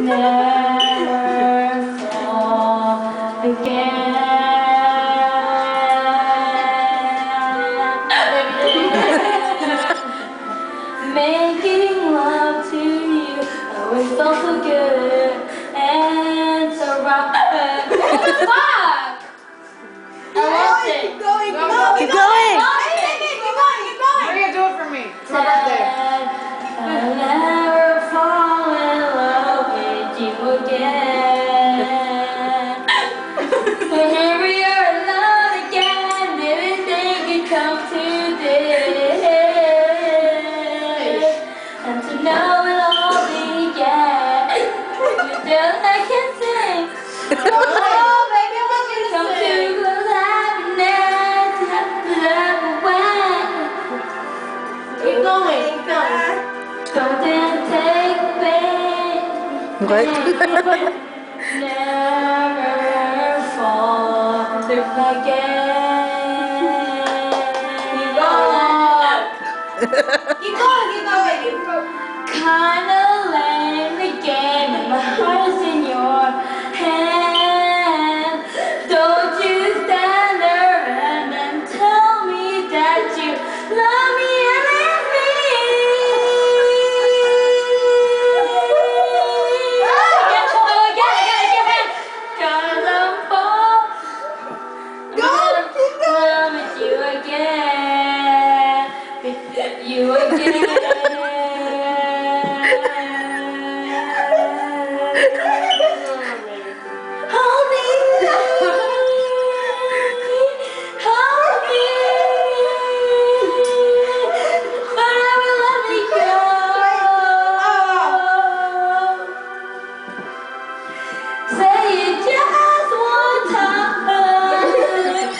never fall again. Making love to you always felt so good and so right. What the fuck? I lost it. Keep going. Keep going. Maria, do it for me. It's my birthday. I'll never fall in love with you again. Whenever you're alone again, everything can come to this. And to know it'll all begin. You just I can sing. Oh, baby, what you Come gonna to say? close happiness, love away. Keep going. Don't take pain. What? Never fall again. Keep going. Kinda lame the game, and my heart is in your hand. Don't you stand there and tell me that you love me and leave me. Cause I'm falling. With you again. With you again. Hold me, hold me, but I will let me go. Say it just one time.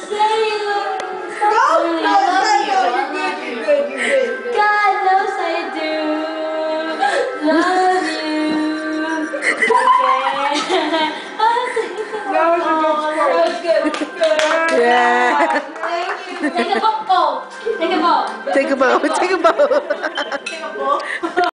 Say it something. I love you. God knows I do love you. That was good. Yeah. Take a boat. Take a boat. Take a boat. Take a boat. Take a bowl.